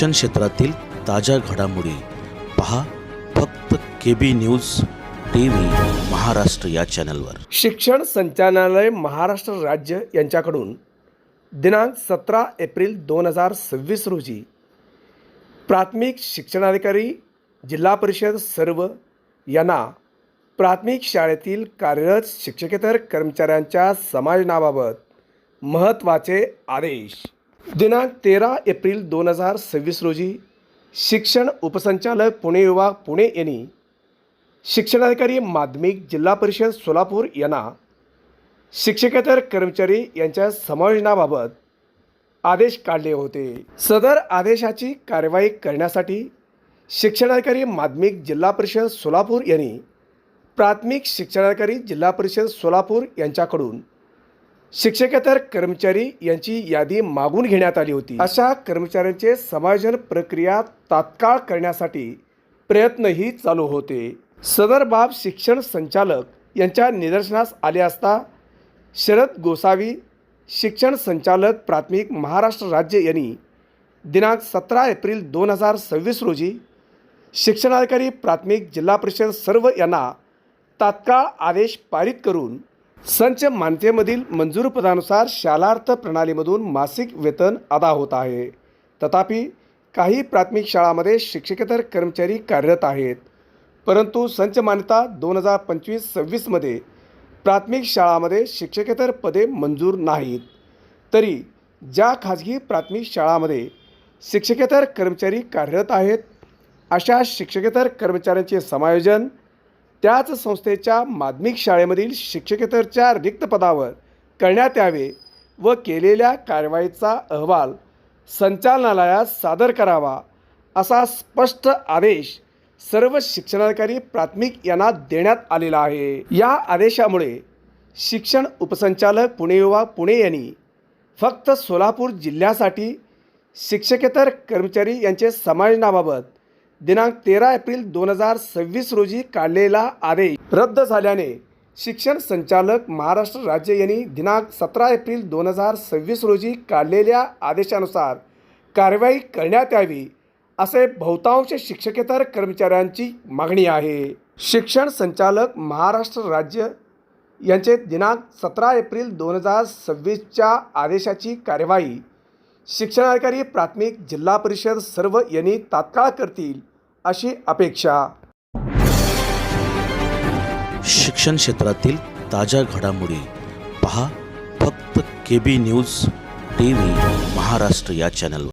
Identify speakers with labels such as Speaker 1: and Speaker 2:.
Speaker 1: शिक्षण क्षेत्रातील ताज्या घडामोडी पहा फक्त KB न्यूज TV महाराष्ट्र या चॅनलवर।
Speaker 2: शिक्षण संचालनालय महाराष्ट्र राज्य यांच्याकडून दिनांक 17 एप्रिल 2026 रोजी प्राथमिक शिक्षणाधिकारी जिल्हा परिषद सर्व यांना प्राथमिक शाळेतील कार्यरत शिक्षकेतर कर्मचाऱ्यांच्या समायोजनाबाबत महत्त्वाचे आदेश। दिनांक 13 एप्रिल 2026 रोजी शिक्षण उपसंचालक पुणे विभाग पुणे यांनी शिक्षणाधिकारी माध्यमिक जिल्हा परिषद सोलापूर यांना शिक्षकेतर कर्मचारी यांच्या समायोजनाबाबत आदेश काढले होते। सदर आदेशाची कार्यवाही करण्यासाठी शिक्षणाधिकारी माध्यमिक जिल्हा परिषद सोलापूर यांनी प्राथमिक शिक्षणाधिकारी जिल्हा परिषद सोलापूर यांच्याकडून शिक्षकेतर कर्मचारी यांची यादी मागून घेण्यात आली होती। अशा कर्मचाऱ्यांचे समायोजन प्रक्रिया तात्काळ करण्यासाठी प्रयत्नही चालू होते। सदर बाब शिक्षण संचालक यांच्या निदर्शनास आले असता शरद गोसावी शिक्षण संचालक प्राथमिक महाराष्ट्र राज्य यांनी दिनांक 17 एप्रिल 2026 रोजी शिक्षणाधिकारी प्राथमिक जिल्हा परिषद सर्व यांना तात्काळ आदेश पारित करून संच मान्यतेमधील मंजूर पदानुसार शालार्थ प्रणालीमधून मासिक वेतन अदा होत आहे। तथापि काही प्राथमिक शाळांमध्ये शिक्षकेतर कर्मचारी कार्यरत आहेत, परंतु संच मान्यता 2025-26 मध्ये प्राथमिक शाळांमध्ये शिक्षकेतर पदे मंजूर नाहीत। तरी ज्या खाजगी प्राथमिक शाळांमध्ये शिक्षकेतर कर्मचारी कार्यरत आहेत अशा शिक्षकेतर कर्मचाऱ्यांचे समायोजन त्याच संस्थेच्या माध्यमिक शाळेमधील शिक्षकेतरच्या रिक्त पदावर करण्यात यावे व केलेल्या कारवाईचा अहवाल संचालनालयात सादर करावा असा स्पष्ट आदेश सर्व शिक्षणाधिकारी प्राथमिक यांना देण्यात आलेला आहे। या आदेशामुळे शिक्षण उपसंचालक पुणे विभाग पुणे यांनी फक्त सोलापूर जिल्ह्यासाठी शिक्षकेतर कर्मचारी यांचे समायोजनाबाबत दिनांक 13 एप्रिल 2026 रोजी काढलेला आदेश रद्द झाल्याने शिक्षण संचालक महाराष्ट्र राज्य यांनी दिनांक 17 एप्रिल 2026 रोजी काढलेल्या आदेशानुसार कारवाई करण्यात यावी असे बहुतांश शिक्षकेतर कर्मचाऱ्यांची मागणी आहे। शिक्षण संचालक महाराष्ट्र राज्य यांचे दिनांक 17 एप्रिल 2026च्या आदेशाची कार्यवाही शिक्षणाधिकारी प्राथमिक जिल्हा परिषद सर्व यांनी तात्काळ करतील अशी अपेक्षा।
Speaker 1: शिक्षण क्षेत्रातील ताज्या घडामोडी पहा फक्त KB न्यूज TV महाराष्ट्र या चॅनलवर।